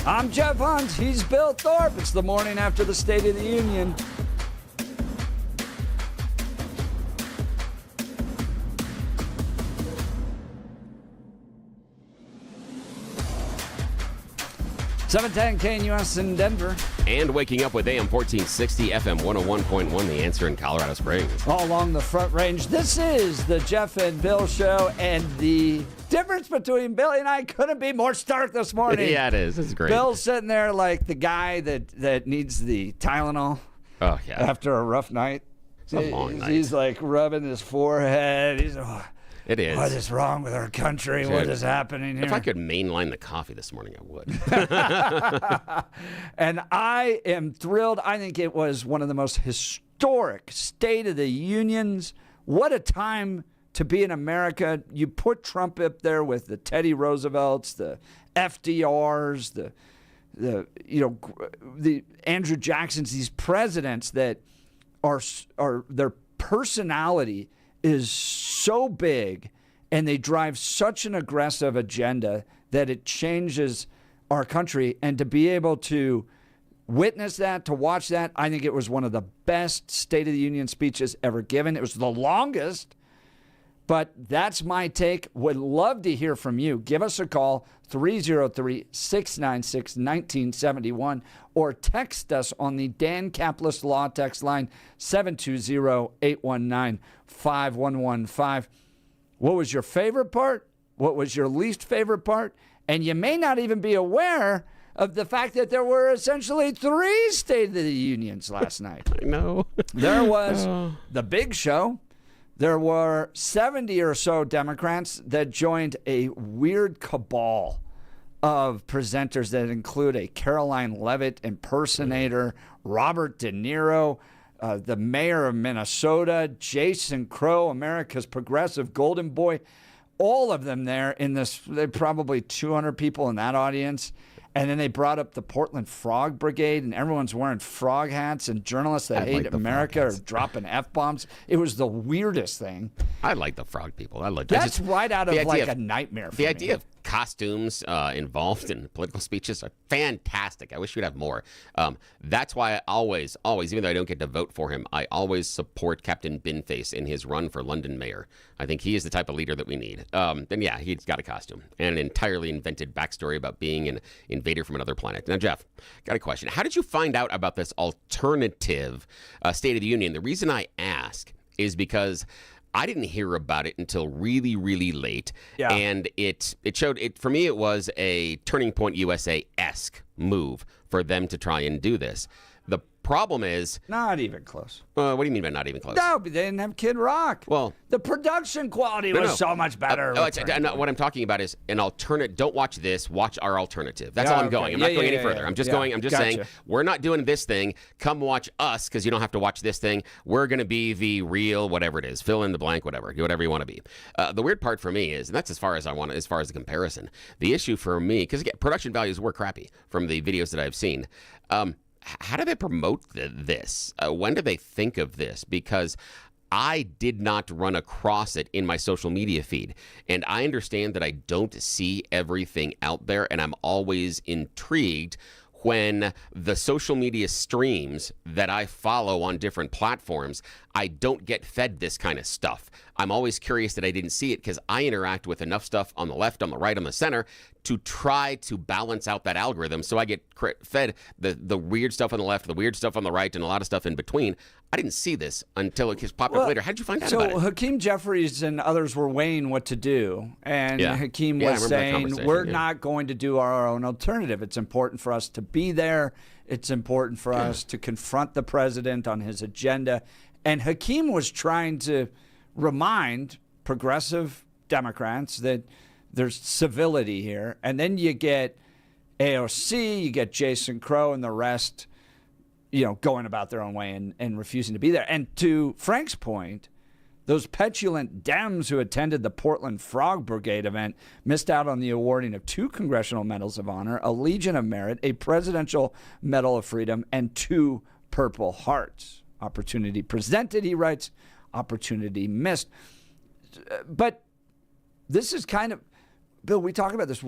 I'm Jeff Hunt. He's Bill Thorpe. It's the morning after the State of the Union. .710 KNUS in Denver. And waking up with AM 1460, FM 101.1, The Answer in Colorado Springs. All along the Front Range. This is the Jeff and Bill Show, and the difference between Billy and I couldn't be more stark this morning. Yeah, it is. It's great. Bill's sitting there like the guy that needs the Tylenol after a rough night. It's a long night. He's like rubbing his forehead. He's It is. What is wrong with our country? What is happening here? If I could mainline the coffee this morning, I would. And I am thrilled. I think it was one of the most historic State of the Unions. What a time to be in America. You put Trump up there with the Teddy Roosevelts, the FDRs, the Andrew Jacksons, these presidents that are their personality is so big and they drive such an aggressive agenda that it changes our country. And to be able to witness that, to watch that, I think it was one of the best State of the Union speeches ever given. It was the longest, but that's my take. Would love to hear from you. Give us a call, 303-696-1971, or text us on the Dan Caplis Law text line, 720-819-5115. What was your favorite part? What was your least favorite part? And you may not even be aware of the fact that there were essentially 3 State of the Unions last night. I know. There was the big show. There were 70 or so Democrats that joined a weird cabal of presenters that include a Caroline Leavitt impersonator, Robert De Niro, the mayor of Minnesota, Jason Crow, America's progressive golden boy, all of them there in this, probably 200 people in that audience. And then they brought up the Portland Frog Brigade, and everyone's wearing frog hats, and journalists that hate America are dropping F-bombs. It was the weirdest thing. I like the frog people. That's right out of like a nightmare for me. The idea of costumes involved in political speeches are fantastic. I wish we'd have more. That's why I always, even though I don't get to vote for him, I always support Captain Binface in his run for London mayor. I think he is the type of leader that we need. Then yeah, he's got a costume and an entirely invented backstory about being an invader from another planet. Now, Jeff, got a question. How did you find out about this alternative State of the Union? The reason I ask is because I didn't hear about it until really, really late. Yeah. And it showed, for me, it was a Turning Point USA-esque move for them to try and do this. The problem is... Not even close. What do you mean by not even close? No, but they didn't have Kid Rock. Well... The production quality was so much better. What I'm talking about is an alternate. Don't watch this. Watch our alternative. That's all I'm going. I'm not going any further. I'm just saying, we're not doing this thing. Come watch us, because you don't have to watch this thing. We're going to be the real whatever it is. Fill in the blank, whatever. Do whatever you want to be. The weird part for me is, and that's as far as I want, as far as the comparison. The issue for me, because again, production values were crappy from the videos that I've seen. How do they promote this? When do they think of this? Because I did not run across it in my social media feed. And I understand that I don't see everything out there, and I'm always intrigued when the social media streams that I follow on different platforms, I don't get fed this kind of stuff. I'm always curious that I didn't see it, because I interact with enough stuff on the left, on the right, on the center to try to balance out that algorithm, so I get fed the weird stuff on the left, the weird stuff on the right, and a lot of stuff in between. I didn't see this until it popped up later. How did you find out about it? So Hakeem Jeffries and others were weighing what to do, and Hakeem was saying, we're not going to do our own alternative. It's important for us to be there. It's important for us to confront the president on his agenda. And Hakeem was trying to remind progressive Democrats that there's civility here. And then you get AOC, you get Jason Crow and the rest, going about their own way and refusing to be there. And to Frank's point, those petulant Dems who attended the Portland Frog Brigade event missed out on the awarding of 2 Congressional Medals of Honor, a Legion of Merit, a Presidential Medal of Freedom, and 2 Purple Hearts. Opportunity presented, he writes, opportunity missed. But this is kind of, Bill, we talk about this.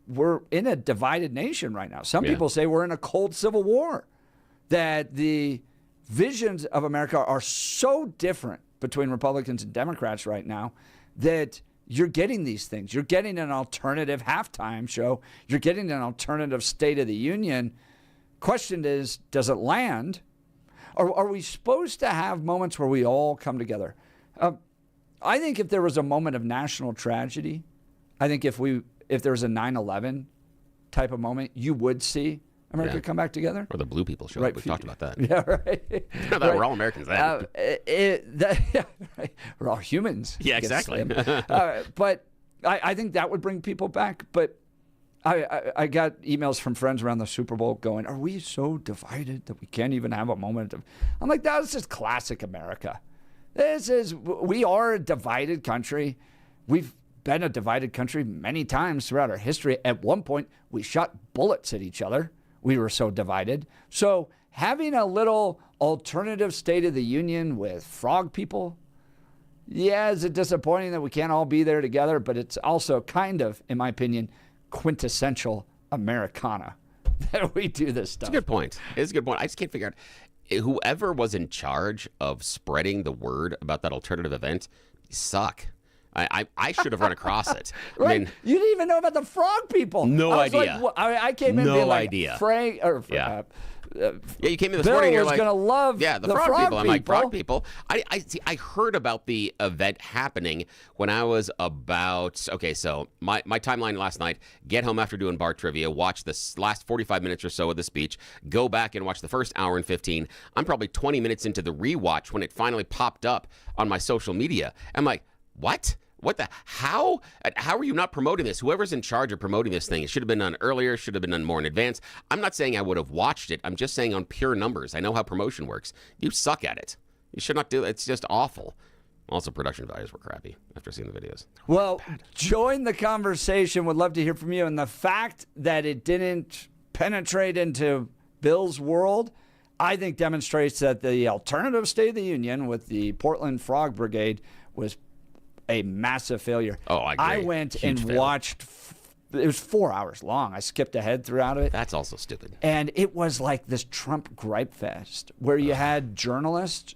we're in a divided nation right now. Some people say we're in a cold civil war, that the visions of America are so different between Republicans and Democrats right now that you're getting these things. You're getting an alternative halftime show. You're getting an alternative State of the Union. Question is, does it land? Or are we supposed to have moments where we all come together? I think if there was a moment of national tragedy, I think if there was a 9/11 type of moment, you would see America come back together. Or the blue people show up. We've talked about that. Yeah, right. We're all Americans then. Right. We're all humans. Yeah, exactly. But I think that would bring people back. But I got emails from friends around the Super Bowl going, are we so divided that we can't even have a moment of... I'm like, that's just classic America. We are a divided country. We've been a divided country many times throughout our history. At one point, we shot bullets at each other. We were so divided. So having a little alternative State of the Union with frog people, is it disappointing that we can't all be there together? But it's also kind of, in my opinion, quintessential Americana that we do this stuff. It's a good point. It's a good point. I just can't figure out whoever was in charge of spreading the word about that alternative event. You suck. I should have run across it. Right. I mean, you didn't even know about the frog people. No idea. Like, I came in being like, Frank, or yeah, you came in this Bill morning. You're was like, going to love the frog people. I'm like, frog people. I heard about the event happening when I was about, so my timeline last night, get home after doing bar trivia, watch the last 45 minutes or so of the speech, go back and watch the first hour and 15. I'm probably 20 minutes into the rewatch when it finally popped up on my social media. I'm like, what? What the? How are you not promoting this? Whoever's in charge of promoting this thing, it should have been done earlier, should have been done more in advance. I'm not saying I would have watched it. I'm just saying on pure numbers. I know how promotion works. You suck at it. You should not do it. It's just awful. Also, production values were crappy after seeing the videos. Well, join the conversation. Would love to hear from you. And the fact that it didn't penetrate into Bill's world, I think demonstrates that the alternative State of the Union with the Portland Frog Brigade was a massive failure. Oh, I agree. I went and watched, it was 4 hours long. I skipped ahead throughout it. That's also stupid. And it was like this Trump gripe fest where you had journalists,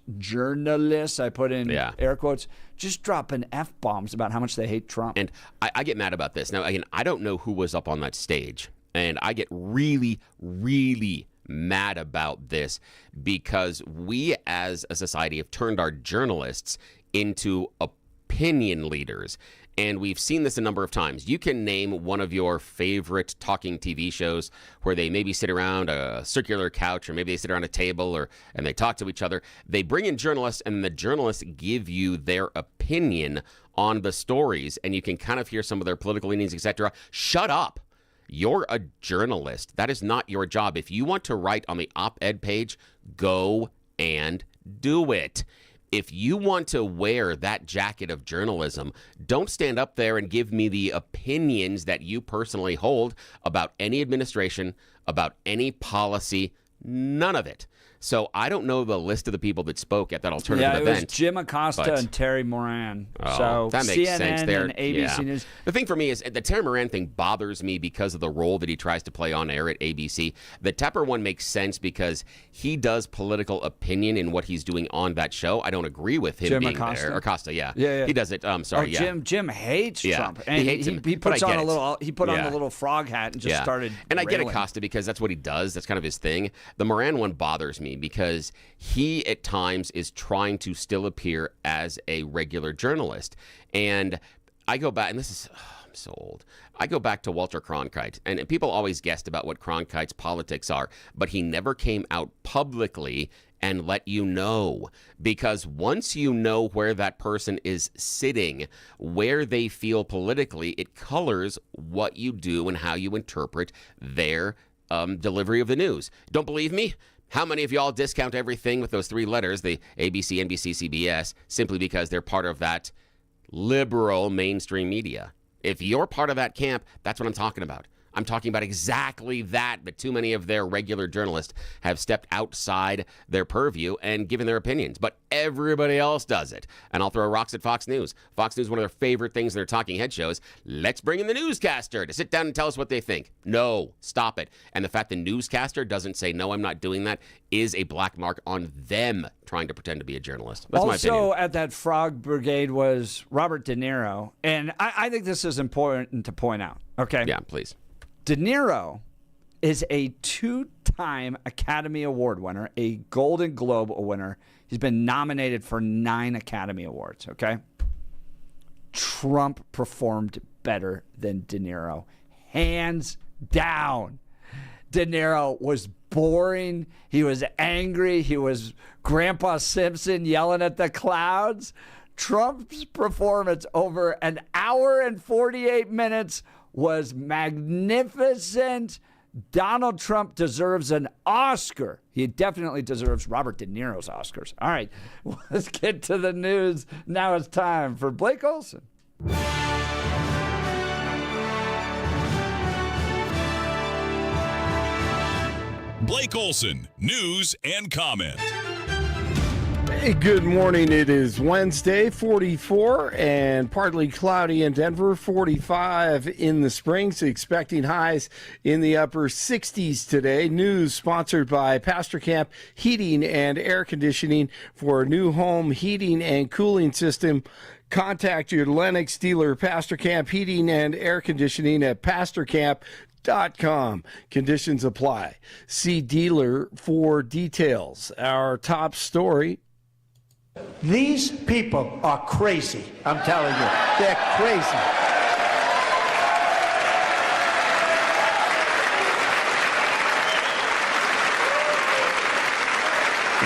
I put in air quotes, just dropping F-bombs about how much they hate Trump. And I get mad about this. Now, again, I don't know who was up on that stage. And I get really, really mad about this because we as a society have turned our journalists into opinion leaders. And we've seen this a number of times. You can name one of your favorite talking TV shows where they maybe sit around a circular couch or maybe they sit around a table and they talk to each other. They bring in journalists and the journalists give you their opinion on the stories and you can kind of hear some of their political leanings, etc. Shut up. You're a journalist. That is not your job. If you want to write on the op-ed page, go and do it. If you want to wear that jacket of journalism, don't stand up there and give me the opinions that you personally hold about any administration, about any policy, none of it. So I don't know the list of the people that spoke at that alternative event. Yeah, it was Jim Acosta and Terry Moran. So that makes CNN sense there. And ABC News. The thing for me is the Terry Moran thing bothers me because of the role that he tries to play on air at ABC. The Tepper one makes sense because he does political opinion in what he's doing on that show. I don't agree with him being there. Acosta, yeah. He does it. Jim hates Trump. And he hates him. He puts on the little frog hat and just started And I get railing. Acosta because that's what he does. That's kind of his thing. The Moran one bothers me because he at times is trying to still appear as a regular journalist. And I go back, and this is, I'm so old. I go back to Walter Cronkite, and people always guessed about what Cronkite's politics are, but he never came out publicly and let you know, because once you know where that person is sitting, where they feel politically, it colors what you do and how you interpret their delivery of the news. Don't believe me? How many of y'all discount everything with those three letters, the ABC, NBC, CBS, simply because they're part of that liberal mainstream media? If you're part of that camp, that's what I'm talking about. I'm talking about exactly that, but too many of their regular journalists have stepped outside their purview and given their opinions. But everybody else does it. And I'll throw rocks at Fox News. Fox News, one of their favorite things in their talking head shows, let's bring in the newscaster to sit down and tell us what they think. No, stop it. And the fact the newscaster doesn't say, no, I'm not doing that, is a black mark on them trying to pretend to be a journalist. That's my opinion. Also, at that Frog Brigade was Robert De Niro. And I think this is important to point out. Okay? Yeah, please. De Niro is a 2-time Academy Award winner, a Golden Globe winner. He's been nominated for 9 Academy Awards, okay? Trump performed better than De Niro. Hands down. De Niro was boring. He was angry. He was Grandpa Simpson yelling at the clouds. Trump's performance over an hour and 48 minutes was magnificent. Donald Trump deserves an Oscar. He definitely deserves Robert De Niro's Oscars. All right, let's get to the news. Now it's time for Blake Olson. Blake Olson, news and comment. Hey, good morning. It is Wednesday, 44 and partly cloudy in Denver, 45 in the Springs, expecting highs in the upper 60s today. News sponsored by Pastor Camp Heating and Air Conditioning. For a new home heating and cooling system, contact your Lennox dealer, Pastor Camp Heating and Air Conditioning at pastorcamp.com. Conditions apply. See dealer for details. Our top story. These people are crazy. I'm telling you, they're crazy.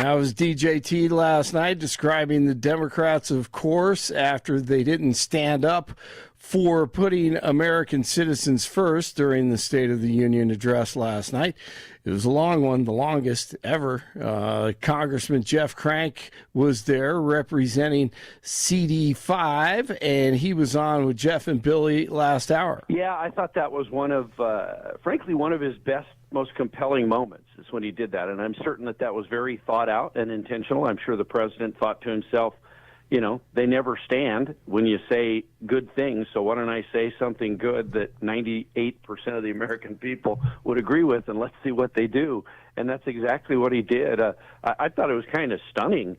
That was DJT last night describing the Democrats, of course, after they didn't stand up for putting American citizens first during the State of the Union address last night. It was a long one, the longest ever. Congressman Jeff Crank was there representing CD5, and he was on with Jeff and Billy last hour. Yeah, I thought that was one of, frankly, one of his best, most compelling moments is when he did that. And I'm certain that that was very thought out and intentional. I'm sure the president thought to himself, you know, they never stand when you say good things, so why don't I say something good that 98% of the American people would agree with, and let's see what they do. And that's exactly what he did. I thought it was kind of stunning.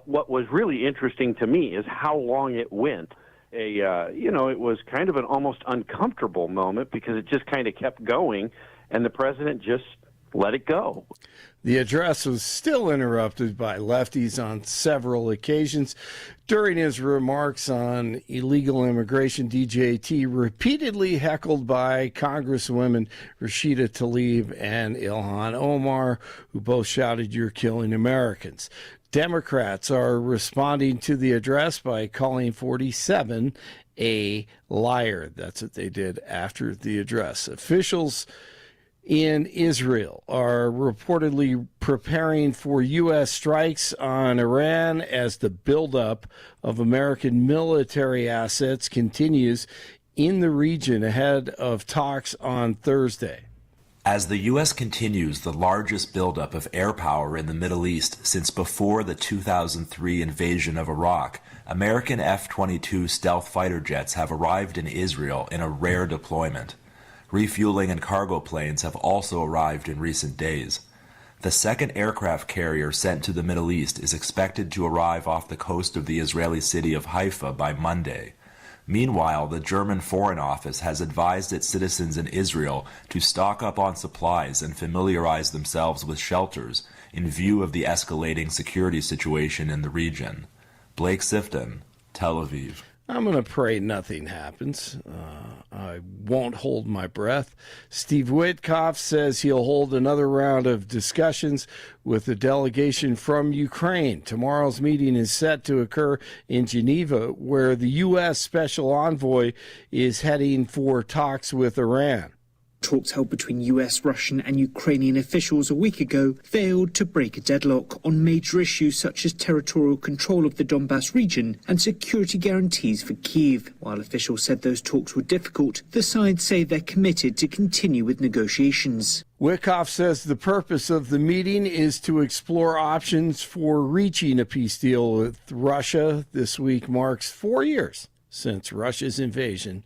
What was really interesting to me is how long it went. It was kind of an almost uncomfortable moment because it just kind of kept going, and the president just let it go. The address was still interrupted by lefties on several occasions. During his remarks on illegal immigration, DJT repeatedly heckled by Congresswomen Rashida Tlaib and Ilhan Omar, who both shouted, "You're killing Americans." Democrats are responding to the address by calling 47 a liar. That's what they did after the address. Officials in Israel are reportedly preparing for U.S. strikes on Iran as the buildup of American military assets continues in the region ahead of talks on Thursday. As the U.S. continues the largest buildup of air power in the Middle East since before the 2003 invasion of Iraq, American F-22 stealth fighter jets have arrived in Israel in a rare deployment. Refueling and cargo planes have also arrived in recent days. The second aircraft carrier sent to the Middle East is expected to arrive off the coast of the Israeli city of Haifa by Monday. Meanwhile, the German Foreign Office has advised its citizens in Israel to stock up on supplies and familiarize themselves with shelters in view of the escalating security situation in the region. Blake Sifton, Tel Aviv. I'm going to pray nothing happens. I won't hold my breath. Steve Witkoff says he'll hold another round of discussions with a delegation from Ukraine. Tomorrow's meeting is set to occur in Geneva, where the U.S. Special Envoy is heading for talks with Iran. Talks held between US, Russian and Ukrainian officials a week ago failed to break a deadlock on major issues such as territorial control of the Donbas region and security guarantees for Kyiv. While officials said those talks were difficult, the sides say they're committed to continue with negotiations. Wickoff says the purpose of the meeting is to explore options for reaching a peace deal with Russia. This week marks 4 years since Russia's invasion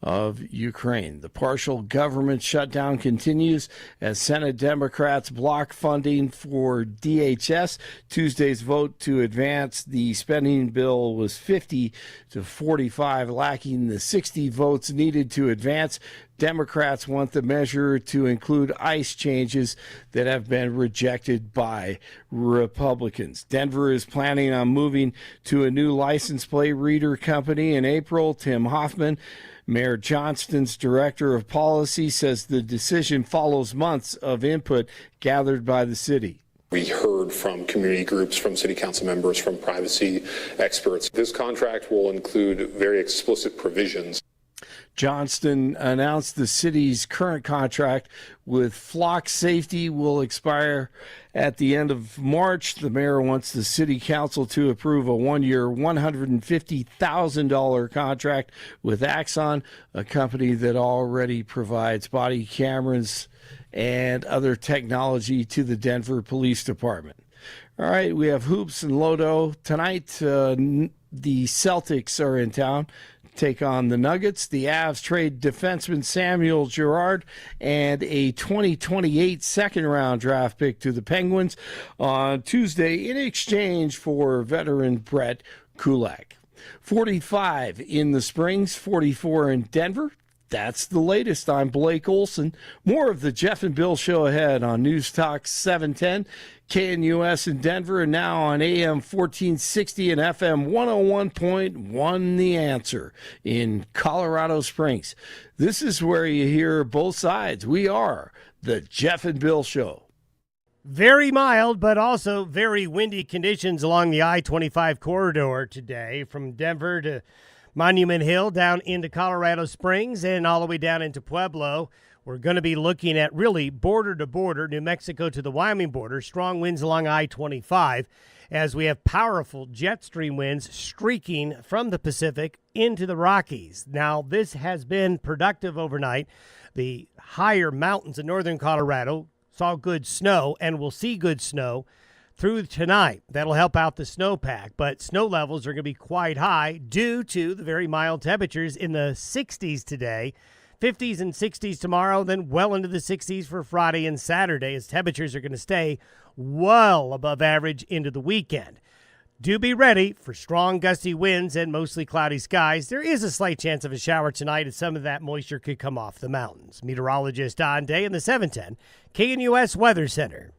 of Ukraine. The partial government shutdown continues as Senate Democrats block funding for DHS. Tuesday's vote to advance the spending bill was 50 to 45, lacking the 60 votes needed to advance. Democrats want the measure to include ICE changes that have been rejected by Republicans. Denver is planning on moving to a new license plate reader company in April. Tim Hoffman, Mayor Johnston's director of policy, says the decision follows months of input gathered by the city. We heard from community groups, from city council members, from privacy experts. This contract will include very explicit provisions. Johnston announced the city's current contract with Flock Safety will expire at the end of March. The mayor wants the city council to approve a one-year, $150,000 contract with Axon, a company that already provides body cameras and other technology to the Denver Police Department. All right, we have hoops and Lodo. Tonight, the Celtics are in town. Take on the Nuggets. The Avs trade defenseman Samuel Girard and a 2028 second-round draft pick to the Penguins on Tuesday in exchange for veteran Brett Kulak. 45 in the Springs, 44 in Denver. That's the latest. I'm Blake Olson. More of the Jeff and Bill Show ahead on News Talk 710, KNUS in Denver, and now on AM 1460 and FM 101.1 The Answer in Colorado Springs. This is where you hear both sides. We are the Jeff and Bill Show. Very mild, but also very windy conditions along the I-25 corridor today from Denver to Monument Hill down into Colorado Springs and all the way down into Pueblo. We're going to be looking at really border to border, New Mexico to the Wyoming border, strong winds along I-25 as we have powerful jet stream winds streaking from the Pacific into the Rockies. Now, this has been productive overnight. The higher mountains in northern Colorado saw good snow and will see good snow through tonight. That'll help out the snowpack, but snow levels are going to be quite high due to the very mild temperatures in the 60s today, 50s and 60s tomorrow, then well into the 60s for Friday and Saturday as temperatures are going to stay well above average into the weekend. Do be ready for strong gusty winds and mostly cloudy skies. There is a slight chance of a shower tonight as some of that moisture could come off the mountains. Meteorologist Don Day in the 710 KNUS Weather Center.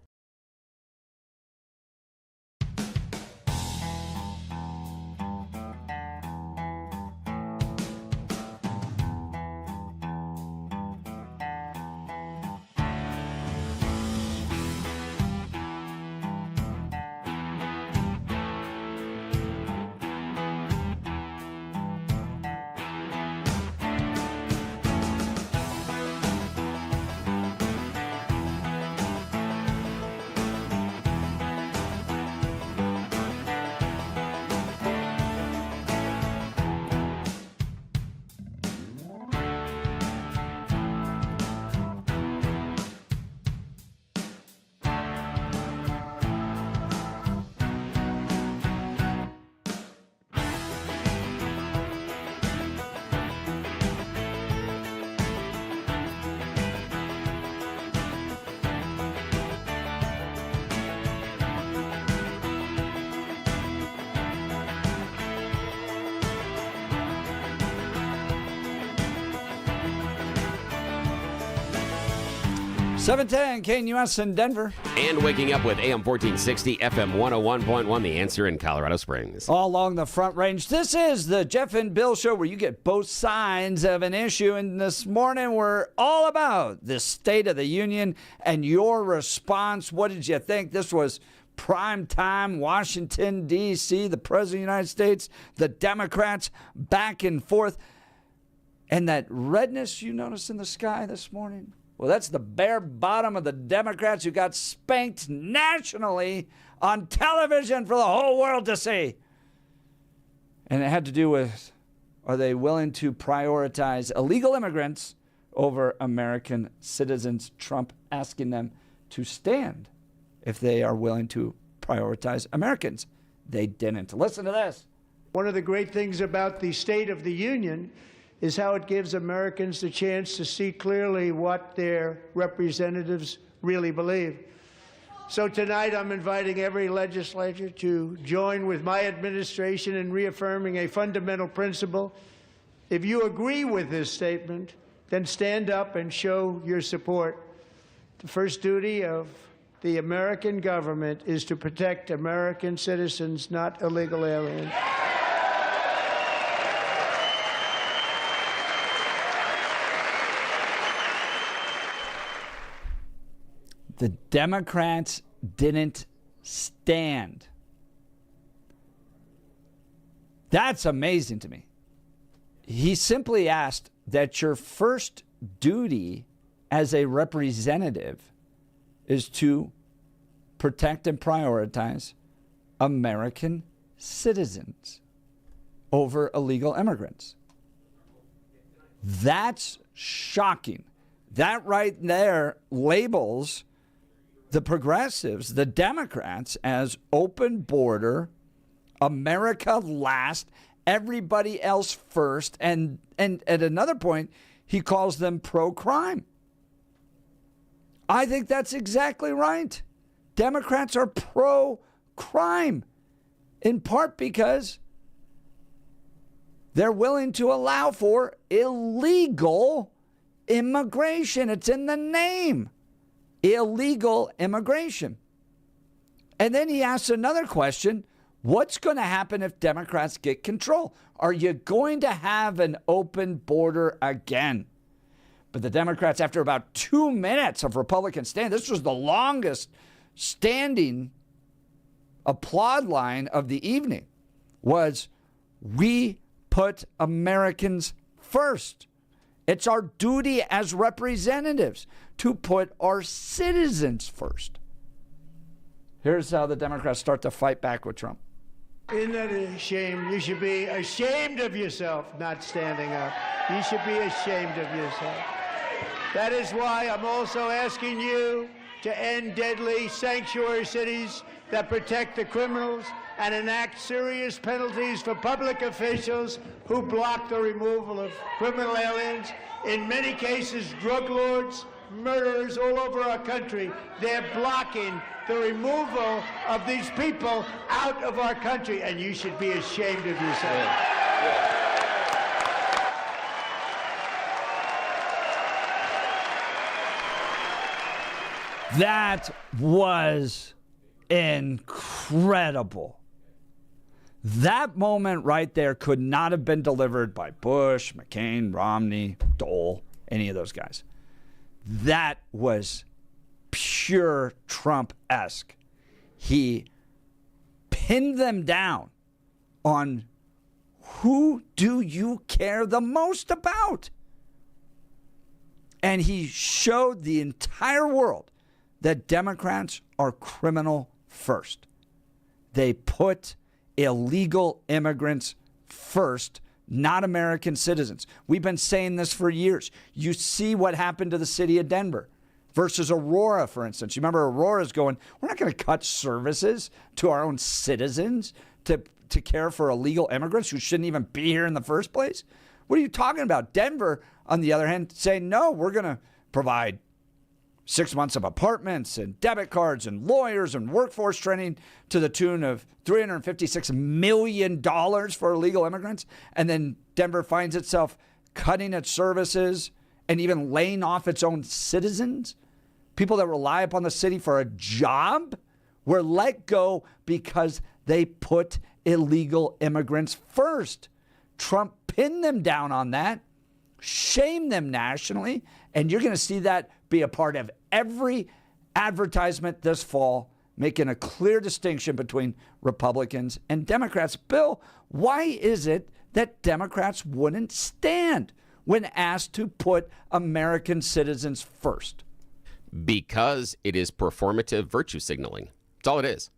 .710 KNUS in Denver. And waking up with AM 1460, FM 101.1, The Answer in Colorado Springs. All along the Front Range. This is the Jeff and Bill Show where you get both sides of an issue. And this morning we're all about the State of the Union and your response. What did you think? This was prime time, Washington, D.C., the President of the United States, the Democrats back and forth. And that redness you noticed in the sky this morning, Well, that's the bare bottom of the Democrats who got spanked nationally on television for the whole world to see. And it had to do with, are they willing to prioritize illegal immigrants over American citizens? Trump asking them to stand if they are willing to prioritize Americans. They didn't. Listen to this. One of the great things about the State of the Union is how it gives Americans the chance to see clearly what their representatives really believe. So tonight I'm inviting every legislator to join with my administration in reaffirming a fundamental principle. If you agree with this statement, then stand up and show your support. The first duty of the American government is to protect American citizens, not illegal aliens. The Democrats didn't stand. That's amazing to me. He simply asked that your first duty as a representative is to protect and prioritize American citizens over illegal immigrants. That's shocking. That right there labels the progressives, the Democrats, as open border, America last, everybody else first. And at another point, he calls them pro-crime. I think that's exactly right. Democrats are pro-crime, in part because they're willing to allow for illegal immigration. It's in the name. Illegal immigration. And then he asks another question. What's going to happen if Democrats get control? Are you going to have an open border again? But the Democrats, after about 2 minutes of Republican stand, this was the longest standing applaud line of the evening, was we put Americans first. It's our duty as representatives to put our citizens first. Here's how the Democrats start to fight back with Trump. Isn't that a shame? You should be ashamed of yourself not standing up. You should be ashamed of yourself. That is why I'm also asking you to end deadly sanctuary cities that protect the criminals and enact serious penalties for public officials who block the removal of criminal aliens. In many cases, drug lords, murderers all over our country, they're blocking the removal of these people out of our country, and you should be ashamed of yourself. That was incredible. That moment right there could not have been delivered by Bush, McCain, Romney, Dole, any of those guys. That was pure Trump-esque. He pinned them down on who do you care the most about? And he showed the entire world that Democrats are criminal first. They put illegal immigrants first, not American citizens. We've been saying this for years. You see what happened to the city of Denver versus Aurora, for instance. You remember Aurora's going, we're not going to cut services to our own citizens to care for illegal immigrants who shouldn't even be here in the first place. What are you talking about? Denver, on the other hand, saying, no, we're going to provide 6 months of apartments and debit cards and lawyers and workforce training to the tune of $356 million for illegal immigrants. And then Denver finds itself cutting its services and even laying off its own citizens. People that rely upon the city for a job were let go because they put illegal immigrants first. Trump pinned them down on that, shamed them nationally, and you're going to see that be a part of every advertisement this fall, making a clear distinction between Republicans and Democrats. Bill, why is it that Democrats wouldn't stand? when asked to put American citizens first? Because it is performative virtue signaling. That's all it is.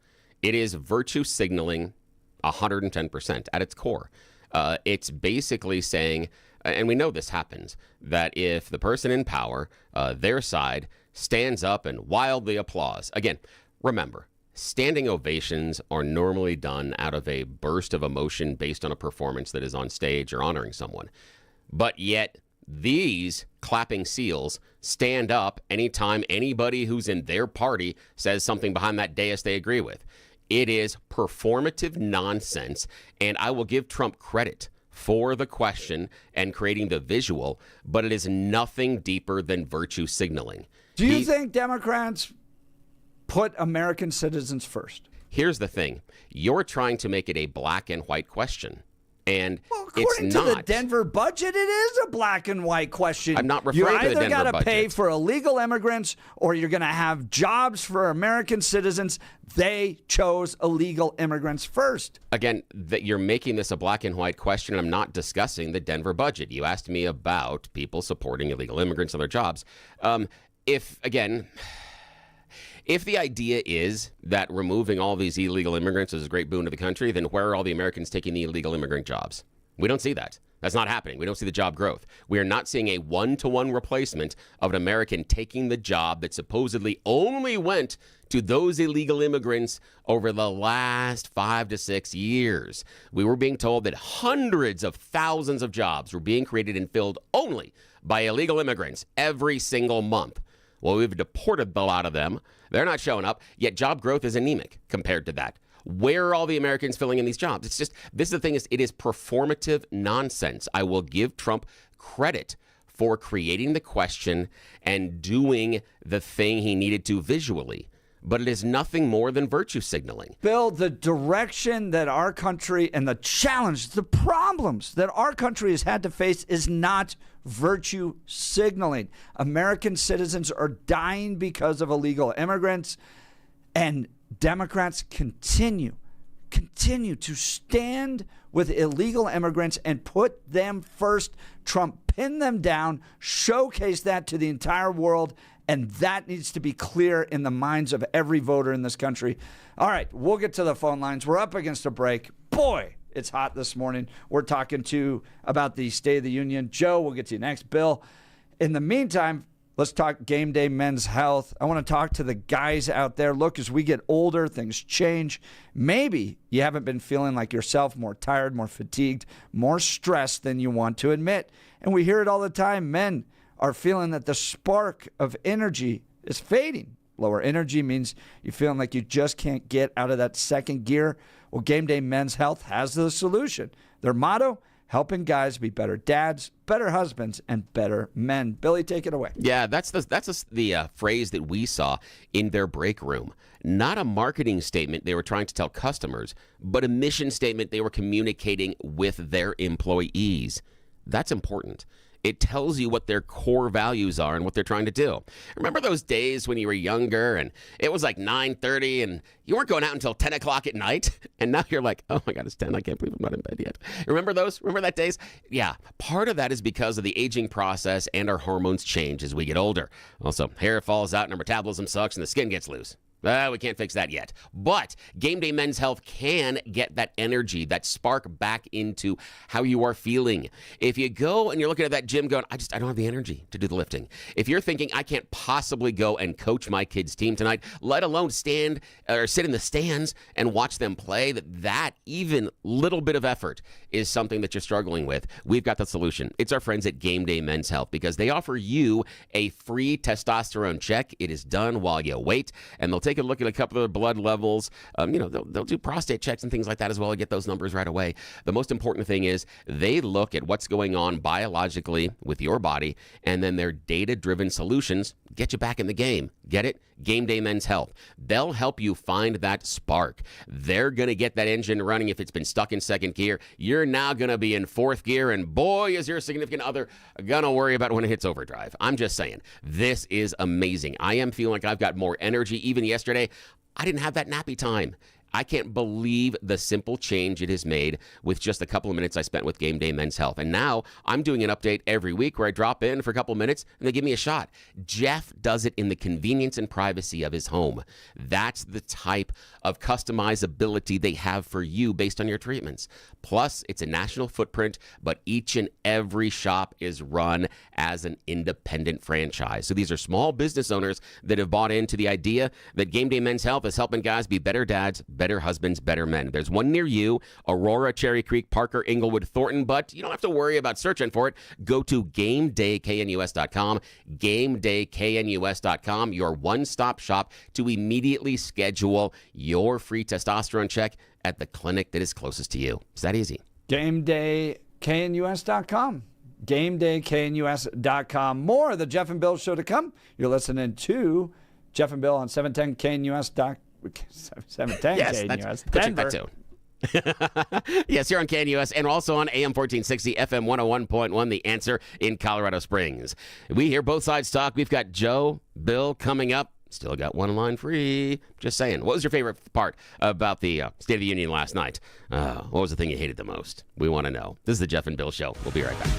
It is virtue signaling 110% at its core. It's basically saying, and we know this happens, that if the person in power, their side, stands up and wildly applause. Again, remember, standing ovations are normally done out of a burst of emotion based on a performance that is on stage or honoring someone. But yet, these clapping seals stand up anytime anybody who's in their party says something behind that dais they agree with. It is performative nonsense, and I will give Trump credit for the question and creating the visual, but it is nothing deeper than virtue signaling. Do you think Democrats put American citizens first? Here's the thing. You're trying to make it a black and white question. And according it's to not. the Denver budget, it is a black and white question. I'm not referring to the Denver budget. You either got to pay for illegal immigrants or you're going to have jobs for American citizens. They chose illegal immigrants first. Again, that you're making this a black and white question. I'm not discussing the Denver budget. You asked me about people supporting illegal immigrants and their jobs. If the idea is that removing all these illegal immigrants is a great boon to the country, then where are all the Americans taking the illegal immigrant jobs? We don't see that. That's not happening. We don't see the job growth. We are not seeing a one-to-one replacement of an American taking the job that supposedly only went to those illegal immigrants over the last 5 to 6 years. We were being told that hundreds of thousands of jobs were being created and filled only by illegal immigrants every single month. Well, we've deported a lot of them. They're not showing up, yet job growth is anemic compared to that. Where are all the Americans filling in these jobs? It's just, this is the thing, is it is performative nonsense. I will give Trump credit for creating the question and doing the thing he needed to visually. But it is nothing more than virtue signaling. Bill, the direction that our country and the challenge, the problems that our country has had to face is not virtue signaling. American citizens are dying because of illegal immigrants, and Democrats continue to stand with illegal immigrants and put them first. Trump pinned them down, showcase that to the entire world, and that needs to be clear in the minds of every voter in this country. All right, we'll get to the phone lines. We're up against a break. Boy, it's hot this morning. We're talking about the State of the Union. Joe, we'll get to you next. Bill, in the meantime, let's talk game day men's health. I want to talk to the guys out there. Look, as we get older, things change. Maybe you haven't been feeling like yourself, more tired, more fatigued, more stressed than you want to admit. And we hear it all the time. Men are feeling that the spark of energy is fading. Lower energy means you're feeling like you just can't get out of that second gear. Well, Game Day Men's Health has the solution. Their motto, helping guys be better dads, better husbands, and better men. Billy, take it away. Yeah, that's the phrase that we saw in their break room. Not a marketing statement they were trying to tell customers, but a mission statement they were communicating with their employees. That's important. It tells you what their core values are and what they're trying to do. Remember those days when you were younger and it was like 9:30 and you weren't going out until 10 o'clock at night? And now you're like, oh my God, it's 10. I can't believe I'm not in bed yet. Remember those? Remember that days? Yeah. Part of that is because of the aging process and our hormones change as we get older. Also, hair falls out and our metabolism sucks and the skin gets loose. We can't fix that yet. But Game Day Men's Health can get that energy, that spark back into how you are feeling. If you go and you're looking at that gym going, I don't have the energy to do the lifting. If you're thinking, I can't possibly go and coach my kids' team tonight, let alone stand or sit in the stands and watch them play, that even little bit of effort is something that you're struggling with, we've got the solution. It's our friends at Game Day Men's Health, because they offer you a free testosterone check. It is done while you wait, and they'll take a look at a couple of their blood levels. They'll do prostate checks and things like that as well to get those numbers right away. The most important thing is they look at what's going on biologically with your body, and then their data-driven solutions get you back in the game. Get it? Game Day Men's Health. They'll help you find that spark. They're going to get that engine running if it's been stuck in second gear. You're now going to be in fourth gear, and boy, is your significant other going to worry about when it hits overdrive. I'm just saying, this is amazing. I am feeling like I've got more energy. Even yesterday, I didn't have that nappy time. I can't believe the simple change it has made with just a couple of minutes I spent with Game Day Men's Health. And now I'm doing an update every week where I drop in for a couple of minutes and they give me a shot. Jeff does it in the convenience and privacy of his home. That's the type of customizability they have for you based on your treatments. Plus, it's a national footprint, but each and every shop is run as an independent franchise. So these are small business owners that have bought into the idea that Game Day Men's Health is helping guys be better dads, better husbands, better men. There's one near you, Aurora, Cherry Creek, Parker, Inglewood, Thornton, but you don't have to worry about searching for it. Go to GameDayKNUS.com, GameDayKNUS.com, your one-stop shop to immediately schedule your free testosterone check at the clinic that is closest to you. It's that easy. GameDayKNUS.com. GameDayKNUS.com. More of the Jeff and Bill Show to come. You're listening to Jeff and Bill on 710KNUS. 710 yes, KNUS. Denver. Yes, here on KNUS and also on AM 1460, FM 101.1, The Answer in Colorado Springs. We hear both sides talk. We've got Joe, Bill coming up. Still got one line free. Just saying. What was your favorite part about the State of the Union last night? What was the thing you hated the most? We want to know. This is the Jeff and Bill Show. We'll be right back.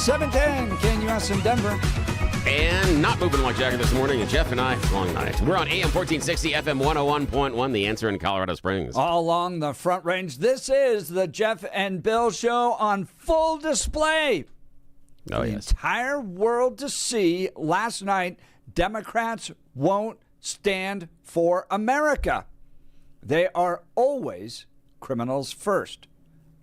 710 KNUS in Denver. And not moving like Jagger this morning, and Jeff and I, long night. We're on AM 1460, FM 101.1, The Answer in Colorado Springs. All along the Front Range, this is the Jeff and Bill Show on full display. Oh, the entire world to see. Last night, Democrats won't stand for America. They are always criminals first.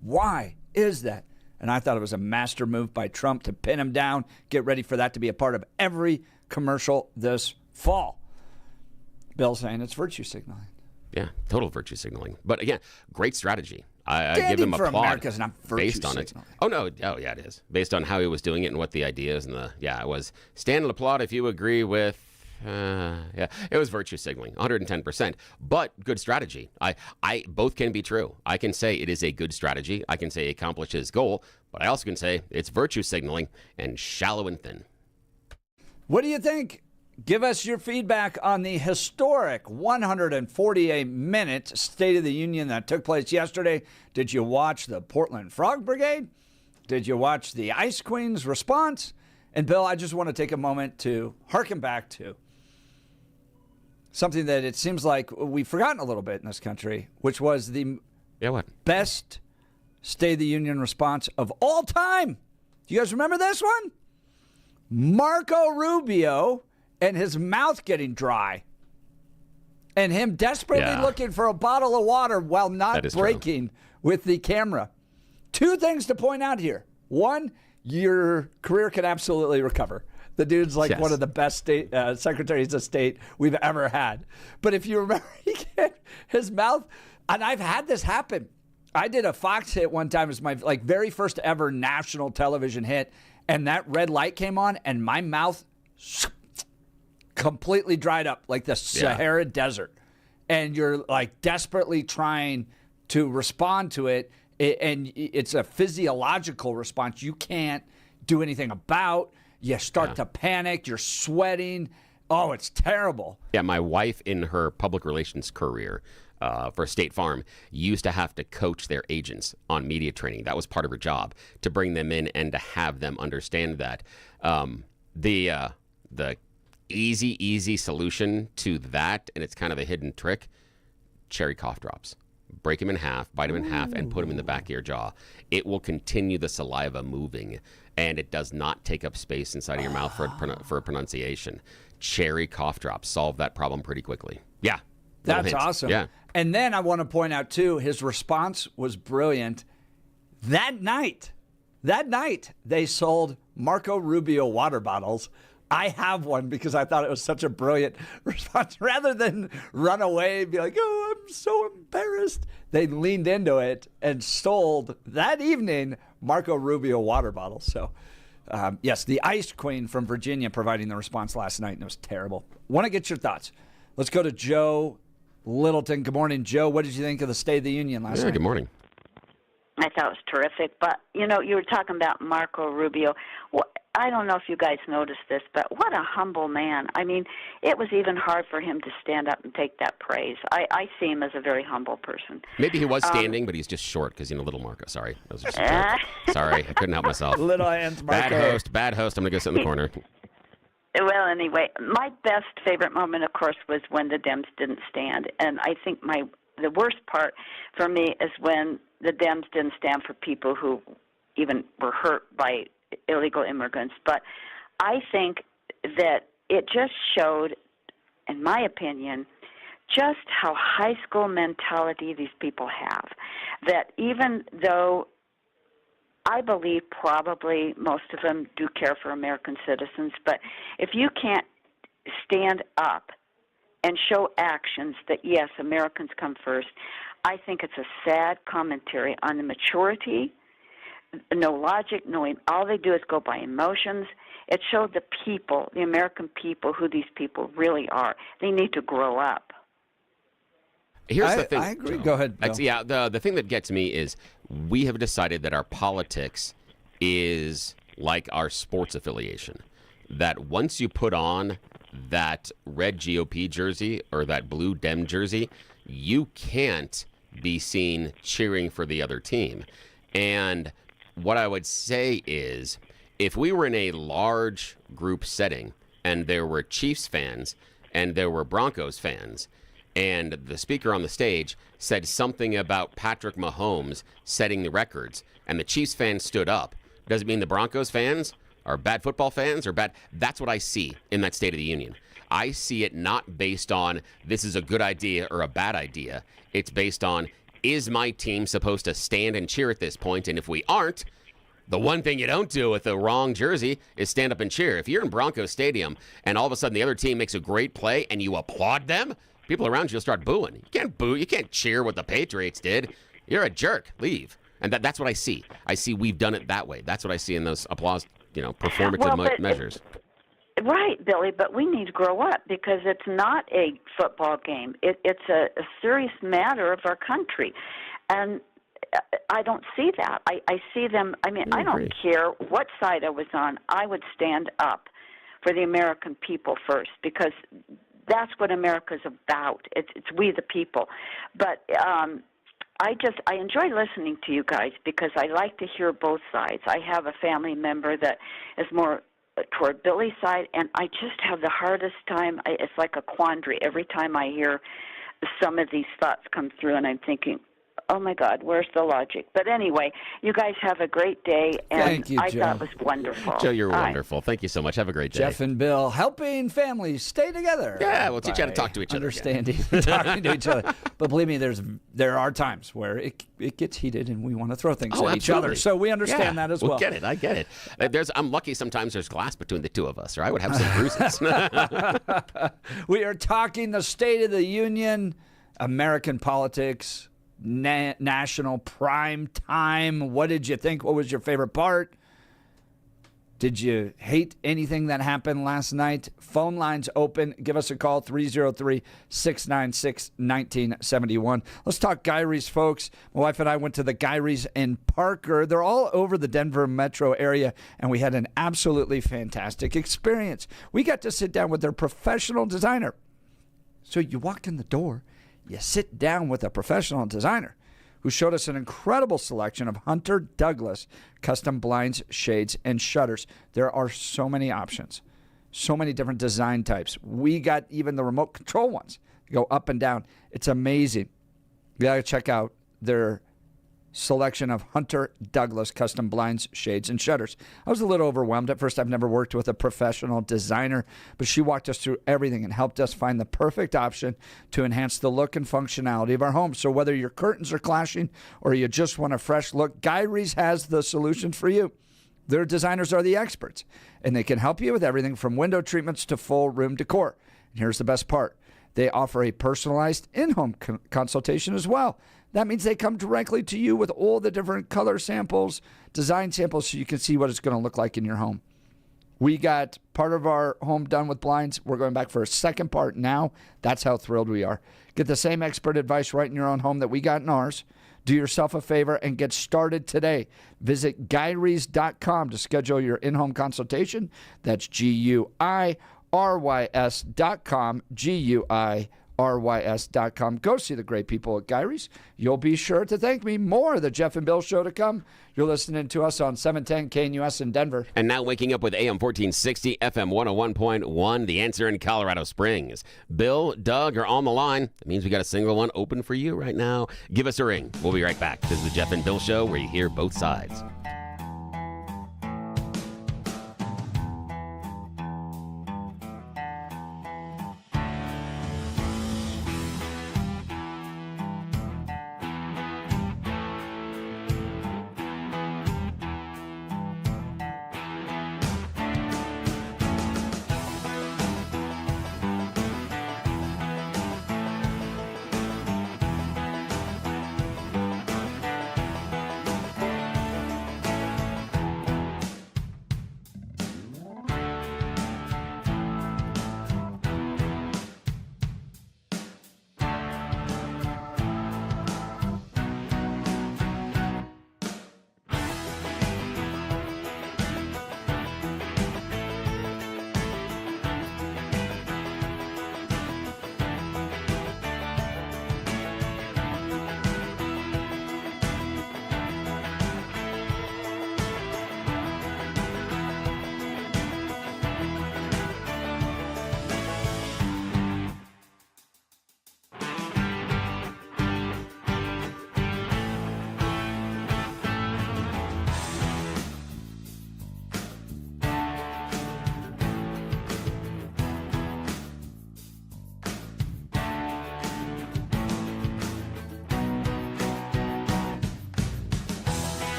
Why is that? And I thought it was a master move by Trump to pin him down. Get ready for that to be a part of every commercial this fall. Bill saying it's virtue signaling. Yeah, total virtue signaling. But again, great strategy. I give him applause. America's not virtue based on signaling. it. Oh no, oh yeah, it is. Based on how he was doing it and what the ideas and it was stand and applaud if you agree with. It was virtue signaling, 110%, but good strategy. I both can be true. I can say it is a good strategy. I can say it accomplishes his goal, but I also can say it's virtue signaling and shallow and thin. What do you think? Give us your feedback on the historic 148-minute State of the Union that took place yesterday. Did you watch the Portland Frog Brigade? Did you watch the Ice Queen's response? And Bill, I just want to take a moment to harken back to something that it seems like we've forgotten a little bit in this country, which was the best State of the Union response of all time. Do you guys remember this one? Marco Rubio and his mouth getting dry and him desperately looking for a bottle of water while not breaking with the camera. Two things to point out here. One, your career can absolutely recover. The dude's like one of the best state secretaries of state we've ever had. But if you remember, his mouth, and I've had this happen. I did a Fox hit one time. It was my very first ever national television hit. And that red light came on and my mouth completely dried up like the Sahara Desert. And you're like desperately trying to respond to it. And it's a physiological response you can't do anything about. You start to panic. You're sweating. Oh, it's terrible. Yeah, my wife in her public relations career for State Farm used to have to coach their agents on media training. That was part of her job, to bring them in and to have them understand that. The easy solution to that, and it's kind of a hidden trick, cherry cough drops. Break them in half, bite them in half, and put them in the back of your jaw. It will continue the saliva moving, and it does not take up space inside of your mouth for a pronunciation. Cherry cough drops solve that problem pretty quickly. Yeah. That's awesome. Yeah. And then I want to point out, too, his response was brilliant. That night, they sold Marco Rubio water bottles. I have one because I thought it was such a brilliant response. Rather than run away and be like, oh, I'm so embarrassed, they leaned into it and sold that evening Marco Rubio water bottles. So, yes, the Ice Queen from Virginia providing the response last night, and it was terrible. Want to get your thoughts. Let's go to Joe Littleton. Good morning, Joe. What did you think of the State of the Union last night? Good morning. I thought it was terrific. But, you were talking about Marco Rubio. Well, I don't know if you guys noticed this, but what a humble man. I mean, it was even hard for him to stand up and take that praise. I see him as a very humble person. Maybe he was standing, but he's just short because, little Marco. Sorry. That was just a joke. Sorry, I couldn't help myself. Little hands, Marco. Bad host. I'm going to go sit in the corner. Well, anyway, my best favorite moment, of course, was when the Dems didn't stand. And I think the worst part for me is when the Dems didn't stand for people who even were hurt by illegal immigrants. But I think that it just showed, in my opinion, just how high school mentality these people have. That even though I believe probably most of them do care for American citizens, but if you can't stand up and show actions that, yes, Americans come first, I think it's a sad commentary on the maturity, no logic, all they do is go by emotions. It showed the people, the American people, who these people really are. They need to grow up. Here's the thing. I agree. Go ahead, Bill. The thing that gets me is we have decided that our politics is like our sports affiliation. That once you put on that red GOP jersey or that blue Dem jersey, you can't be seen cheering for the other team. And what I would say is if we were in a large group setting and there were Chiefs fans and there were Broncos fans, and the speaker on the stage said something about Patrick Mahomes setting the records, and the Chiefs fans stood up, does it mean the Broncos fans are bad football fans or bad? That's what I see in that State of the Union. I see it not based on this is a good idea or a bad idea. It's based on, is my team supposed to stand and cheer at this point? And if we aren't, the one thing you don't do with the wrong jersey is stand up and cheer. If you're in Broncos Stadium and all of a sudden the other team makes a great play and you applaud them, people around you will start booing. You can't boo. You can't cheer what the Patriots did. You're a jerk. Leave. And that's what I see. I see we've done it that way. That's what I see in those applause, performative measures. Right, Billy, but we need to grow up because it's not a football game. It's a serious matter of our country. And I don't see that. I see them. I mean, I don't care what side I was on. I would stand up for the American people first because that's what America's about. It's we the people. But I enjoy listening to you guys because I like to hear both sides. I have a family member that is more toward Billy's side, and I just have the hardest time. It's like a quandary every time I hear some of these thoughts come through, and I'm thinking, oh, my God, where's the logic? But anyway, you guys have a great day, and Thank you, I Joe. thought it was wonderful. Joe, you're wonderful. Thank you so much. Have a great day. Jeff and Bill helping families stay together. Yeah, we'll teach you how to talk to each other. Understanding, talking to each other. But believe me, there are times where it gets heated and we want to throw things at each other. So we understand that as well. Get it. I get it. I'm lucky sometimes there's glass between the two of us, or I would have some bruises. We are talking the State of the Union, American politics, national prime time. What did you think? What was your favorite part? Did you hate anything that happened last night? Phone lines open. Give us a call, 303-696-1971. Let's talk Gyrie's, folks. My wife and I went to the Gyrie's in Parker. They're all over the Denver metro area, and we had an absolutely fantastic experience. We got to sit down with their professional designer. So you walked in the door, you sit down with a professional designer who showed us an incredible selection of Hunter Douglas custom blinds, shades, and shutters. There are so many options, so many different design types. We got even the remote control ones. Go up and down. It's amazing. You got to check out their selection of Hunter Douglas custom blinds, shades, and shutters. I was a little overwhelmed at first. I've never worked with a professional designer, but she walked us through everything and helped us find the perfect option to enhance the look and functionality of our home. So whether your curtains are clashing or you just want a fresh look, Gyrie's has the solution for you. Their designers are the experts, and they can help you with everything from window treatments to full room decor. And here's the best part. They offer a personalized in-home consultation as well. That means they come directly to you with all the different color samples, design samples, so you can see what it's going to look like in your home. We got part of our home done with blinds. We're going back for a second part now. That's how thrilled we are. Get the same expert advice right in your own home that we got in ours. Do yourself a favor and get started today. Visit Gyrie's.com to schedule your in-home consultation. That's GUIRYS.com, GUIRYS.com. Go see the great people at Gyrie's. You'll be sure to thank me. More of the Jeff and Bill Show to come. You're listening to us on 710 KNUS in Denver. And now waking up with AM 1460, FM 101.1, The Answer in Colorado Springs. Bill, Doug are on the line. That means we got a single one open for you right now. Give us a ring. We'll be right back. This is the Jeff and Bill Show, where you hear both sides.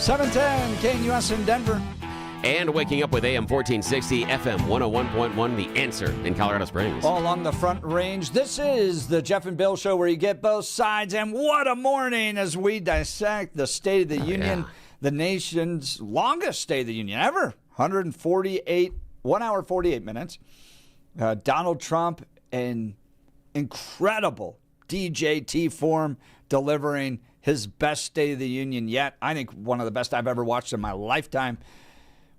710 KNUS in Denver. And waking up with AM 1460, FM 101.1, The Answer in Colorado Springs. All along the Front Range, this is the Jeff and Bill Show where you get both sides. And what a morning as we dissect the State of the Union, the nation's longest State of the Union ever. 1 hour, 48 minutes. Donald Trump in incredible DJT form, delivering his best State of the Union yet. I think one of the best I've ever watched in my lifetime.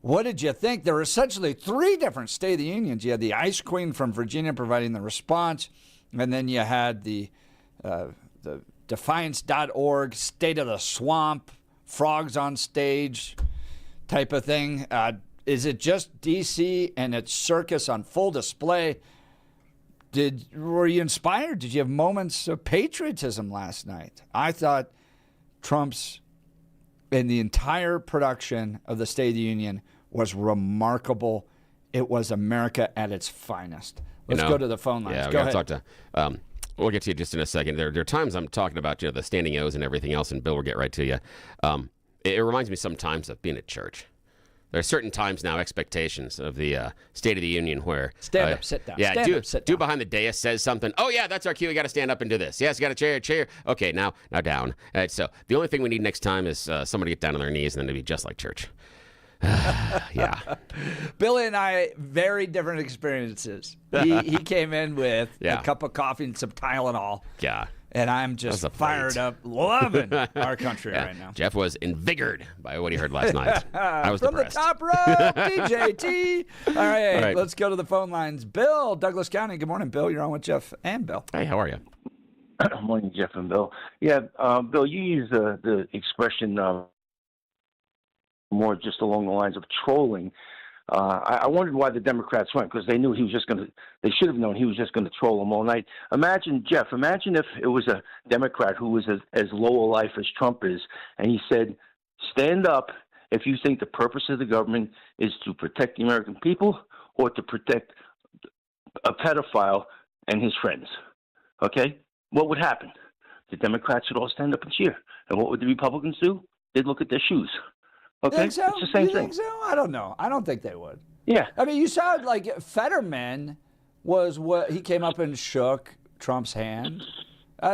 What did you think? There were essentially 3 different State of the Unions. You had the Ice Queen from Virginia providing the response, and then you had the Defiance.org, State of the Swamp, Frogs on Stage type of thing. Is it just D.C. and its circus on full display? Were you inspired? Did you have moments of patriotism last night? I thought Trump's in the entire production of the State of the Union was remarkable. It was America at its finest. Let's go to the phone lines. Yeah, go ahead. Talk to. We'll get to you just in a second. There are times I'm talking about the standing O's and everything else, and Bill will get right to you. It reminds me sometimes of being at church. There are certain times now, expectations of the State of the Union where... Stand up, sit down. Yeah, stand up, sit down. Dude behind the dais says something. Oh, yeah, that's our cue. We got to stand up and do this. Yes, you got a chair. Okay, now down. So the only thing we need next time is somebody get down on their knees and then to be just like church. Yeah. Billy and I, very different experiences. He came in with a cup of coffee and some Tylenol. Yeah. And I'm just fired up, loving our country right now. Jeff was invigorated by what he heard last night. I was From depressed. the top row, DJT. All right, let's go to the phone lines. Bill, Douglas County. Good morning, Bill. You're on with Jeff and Bill. Hey, how are you? Morning, Jeff and Bill. Yeah, Bill, you use the expression more just along the lines of trolling. I wondered why the Democrats went, because they knew he was just going to. They should have known he was just going to troll them all night. Imagine, Jeff. Imagine if it was a Democrat who was as low a life as Trump is, and he said, "Stand up if you think the purpose of the government is to protect the American people or to protect a pedophile and his friends." Okay, what would happen? The Democrats would all stand up and cheer, and what would the Republicans do? They'd look at their shoes. Okay, so? It's the same thing. Think so? I don't know. I don't think they would. Yeah. I mean, you saw like Fetterman was what he came up and shook Trump's hand.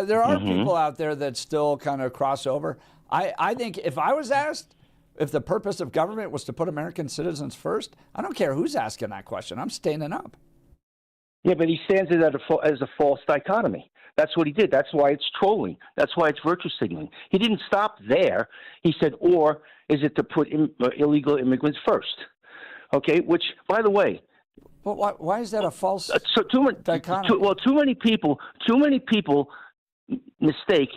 There are people out there that still kind of cross over. I think if I was asked if the purpose of government was to put American citizens first, I don't care who's asking that question. I'm standing up. Yeah, but he stands it as a false dichotomy. That's what he did. That's why it's trolling. That's why it's virtue signaling. He didn't stop there. He said, or is it to put illegal immigrants first? Okay, which, by the way... But why is that a false dichotomy? Too many people mistake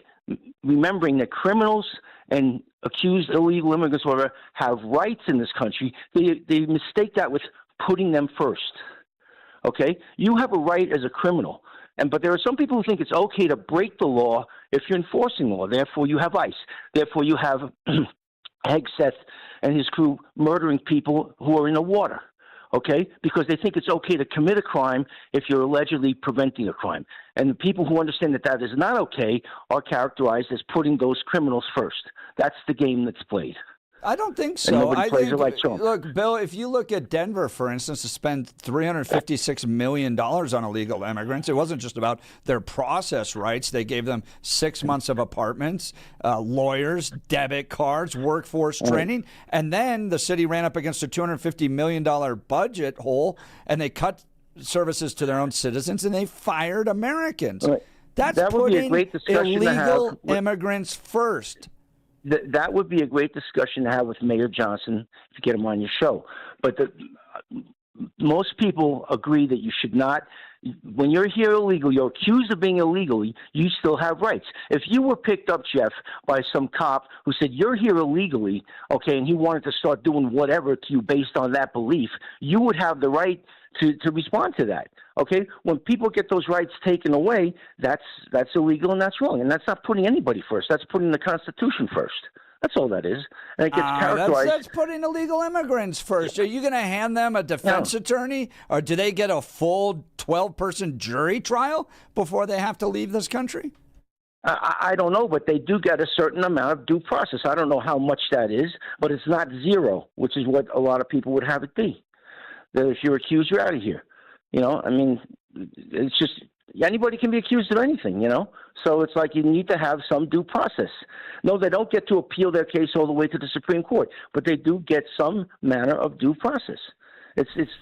remembering that criminals and accused illegal immigrants, whatever, have rights in this country. They mistake that with putting them first. Okay? You have a right as a criminal. But there are some people who think it's okay to break the law if you're enforcing the law. Therefore, you have ICE. Therefore, you have Hegseth and his crew murdering people who are in the water, okay? Because they think it's okay to commit a crime if you're allegedly preventing a crime. And the people who understand that that is not okay are characterized as putting those criminals first. That's the game that's played. I don't think so. And nobody plays it like Trump. Look, Bill, if you look at Denver, for instance, to spend $356 million on illegal immigrants, it wasn't just about their process rights. They gave them 6 months of apartments, lawyers, debit cards, workforce training, and then the city ran up against a $250 million budget hole, and they cut services to their own citizens, and they fired Americans. Right. That's that would putting be a great discussion illegal to have. Immigrants first. That would be a great discussion to have with Mayor Johnson if you get him on your show. But most people agree that you should not. When you're here illegally, you're accused of being illegal, you still have rights. If you were picked up, Jeff, by some cop who said you're here illegally, okay, and he wanted to start doing whatever to you based on that belief, you would have the right to respond to that. Okay, when people get those rights taken away, that's illegal and that's wrong, and that's not putting anybody first. That's putting the Constitution first. That's all that is, and it gets characterized. That's putting illegal immigrants first. Are you going to hand them a defense attorney, or do they get a full 12-person jury trial before they have to leave this country? I don't know, but they do get a certain amount of due process. I don't know how much that is, but it's not zero, which is what a lot of people would have it be. That if you're accused, you're out of here. It's just anybody can be accused of anything, So it's like you need to have some due process. No, they don't get to appeal their case all the way to the Supreme Court, but they do get some manner of due process.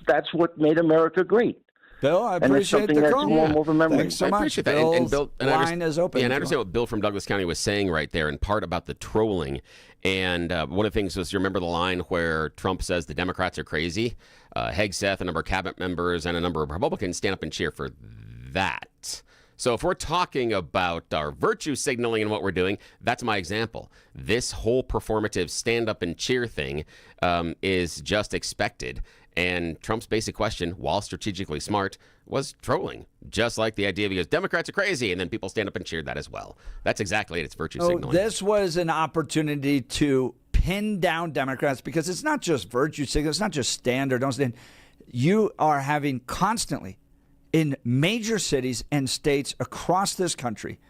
That's what made America great. Bill, I appreciate the call. Thanks so much. And Bill's line is open. Yeah, and I understand what Bill from Douglas County was saying right there, in part about the trolling. And one of the things was, you remember the line where Trump says the Democrats are crazy? Hegseth, a number of cabinet members, and a number of Republicans stand up and cheer for that. So if we're talking about our virtue signaling and what we're doing, that's my example. This whole performative stand up and cheer thing is just expected. And Trump's basic question, while strategically smart, was trolling. Just like the idea, because Democrats are crazy, and then people stand up and cheer that as well. That's exactly it. It's virtue signaling. This was an opportunity to pin down Democrats, because it's not just virtue signaling. It's not just stand or don't stand. You are having constantly, in major cities and states across this country,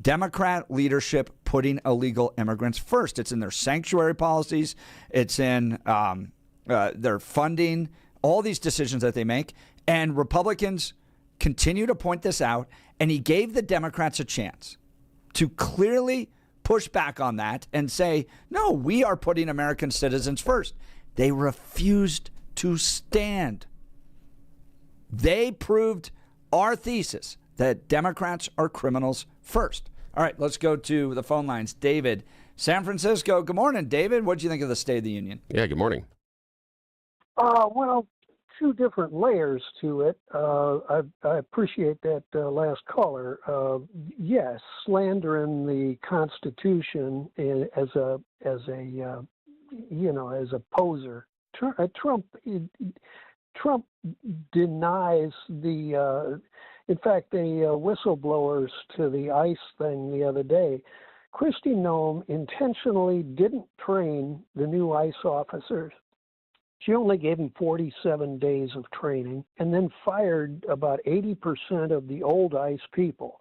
Democrat leadership putting illegal immigrants first. It's in their sanctuary policies. It's in their funding, all these decisions that they make. And Republicans continue to point this out. And he gave the Democrats a chance to clearly push back on that and say, no, we are putting American citizens first. They refused to stand. They proved our thesis that Democrats are criminals first. All right, let's go to the phone lines. David, San Francisco. Good morning, David. What do you think of the State of the Union? Yeah, good morning. Well, two different layers to it. I appreciate that last caller. Yes, slandering the Constitution as a poser. Trump denies the. In fact, the whistleblowers to the ICE thing the other day, Kristi Noem intentionally didn't train the new ICE officers. She only gave them 47 days of training and then fired about 80% of the old ICE people,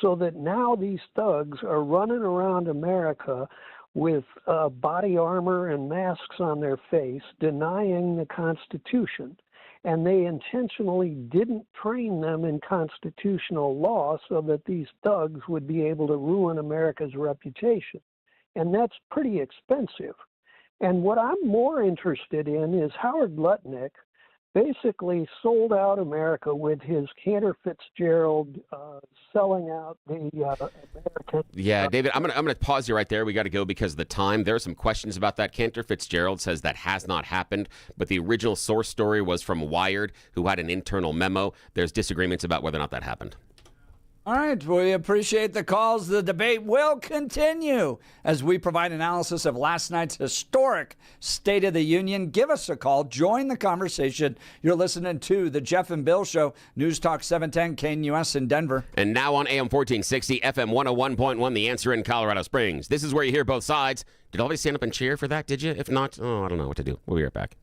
so that now these thugs are running around America with body armor and masks on their face, denying the Constitution. And they intentionally didn't train them in constitutional law so that these thugs would be able to ruin America's reputation. And that's pretty expensive. And what I'm more interested in is Howard Lutnick basically sold out America with his Cantor Fitzgerald selling out the American. Yeah, David, I'm gonna pause you right there. We got to go because of the time. There are some questions about that. Cantor Fitzgerald says that has not happened, but the original source story was from Wired, who had an internal memo. There's disagreements about whether or not that happened. All right, we appreciate the calls. The debate will continue as we provide analysis of last night's historic State of the Union. Give us a call. Join the conversation. You're listening to The Jeff and Bill Show, News Talk 710 KNUS in Denver. And now on AM 1460, FM 101.1, The Answer in Colorado Springs. This is where you hear both sides. Did all of you stand up and cheer for that, did you? If not, I don't know what to do. We'll be right back.